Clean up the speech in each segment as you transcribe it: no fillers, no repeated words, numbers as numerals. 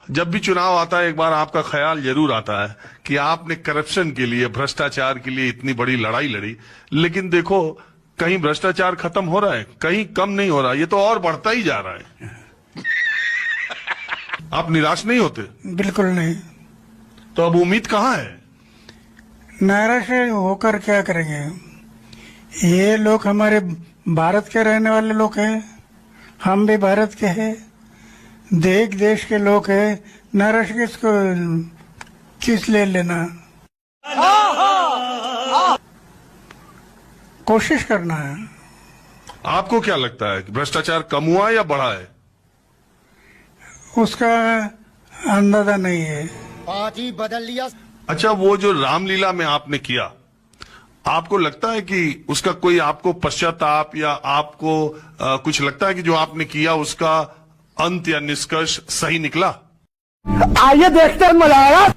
जब भी चुनाव आता है एक बार आपका ख्याल जरूर आता है कि आपने करप्शन के लिए, भ्रष्टाचार के लिए इतनी बड़ी लड़ाई लड़ी, लेकिन देखो कहीं भ्रष्टाचार खत्म हो रहा है, कहीं कम नहीं हो रहा, ये तो और बढ़ता ही जा रहा है। आप निराश नहीं होते? बिल्कुल नहीं। तो अब उम्मीद कहाँ है? निराश होकर क्या करेंगे? ये लोग हमारे भारत के रहने वाले लोग हैं, हम भी भारत के हैं, देश के लोग हैं। निराश किसको, किस ले लेना? कोशिश करना है। आपको क्या लगता है कि भ्रष्टाचार कम हुआ या बढ़ा है? उसका अंदाजा नहीं है। पार्टी बदल लिया। अच्छा, वो जो रामलीला में आपने किया, आपको लगता है कि उसका कोई आपको पश्चाताप या आपको कुछ लगता है कि जो आपने किया उसका अंत या निष्कर्ष सही निकला? आइए देखते हैं, मजा आएगा।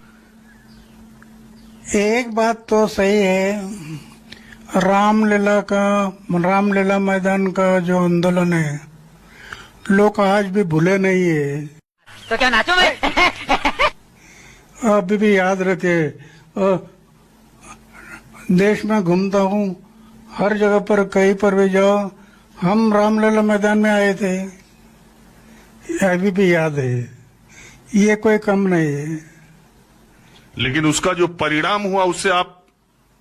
एक बात तो सही है, रामलीला मैदान का जो आंदोलन है, लोग आज भी भूले नहीं है। तो क्या नाचो मैं? अभी भी याद रखे। देश में घूमता हूँ, हर जगह पर कहीं पर भी जाओ, हम रामलीला मैदान में आए थे, अभी भी याद है। ये कोई कम नहीं है। लेकिन उसका जो परिणाम हुआ उससे आप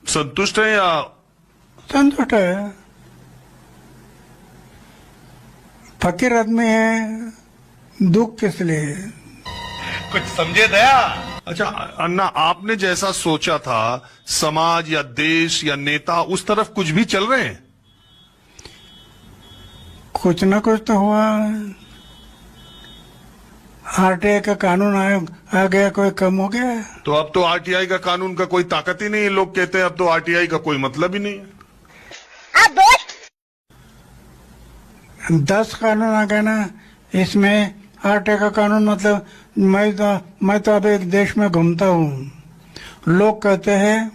संतुष्ट हैं या? संतुष्ट है। फकीर आदमी है, दुख किस लिए? कुछ समझे दया? अच्छा अन्ना, आपने जैसा सोचा था समाज या देश या नेता उस तरफ कुछ भी चल रहे हैं? कुछ ना कुछ तो हुआ। आरटीआई का कानून आ गया, कोई कम हो गया? तो अब तो आरटीआई का कानून का कोई ताकत ही नहीं है। लोग कहते हैं अब तो आरटीआई का कोई मतलब ही नहीं है। 10 कानून आ गए ना, इसमें आरटीआई का कानून मतलब मैं तो अब एक देश में घूमता हूँ, लोग कहते हैं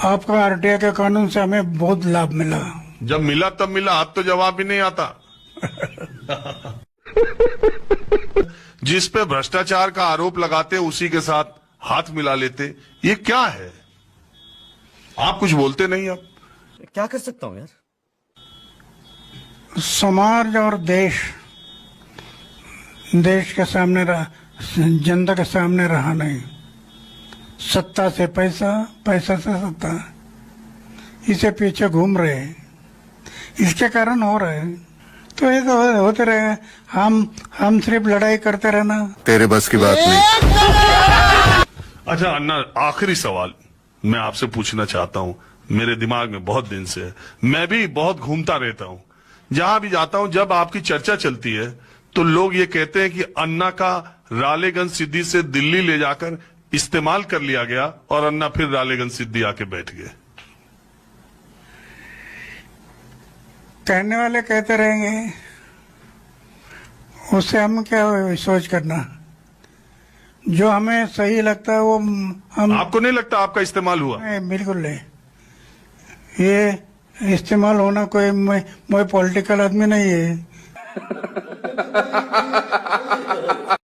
आपका आरटीआई के कानून से हमें बहुत लाभ मिला। जब मिला तब मिला, अब तो जवाब ही नहीं आता। जिस पे भ्रष्टाचार का आरोप लगाते उसी के साथ हाथ मिला लेते, ये क्या है? आप कुछ बोलते नहीं। अब क्या कर सकता हूँ यार? समाज और देश के सामने जनता के सामने रहा नहीं। सत्ता से पैसा, पैसा से सत्ता, इसे पीछे घूम रहे हैं, इसके कारण हो रहे हैं। तो ये तो होते रहे, हम सिर्फ लड़ाई करते रहना। तेरे बस की बात नहीं। अच्छा अन्ना, आखिरी सवाल मैं आपसे पूछना चाहता हूं, मेरे दिमाग में बहुत दिन से है, मैं भी बहुत घूमता रहता हूं, जहां भी जाता हूं जब आपकी चर्चा चलती है तो लोग ये कहते हैं कि अन्ना का रालेगंज सिद्धि से दिल्ली ले जाकर इस्तेमाल कर लिया गया और अन्ना फिर रालेगंज सिद्धि आके बैठ गए। कहने वाले कहते रहेंगे, उससे हम क्या सोच करना? जो हमें सही लगता है वो हम। आपको नहीं लगता आपका इस्तेमाल हुआ? बिल्कुल नहीं। ये इस्तेमाल होना कोई मैं पॉलिटिकल आदमी नहीं है।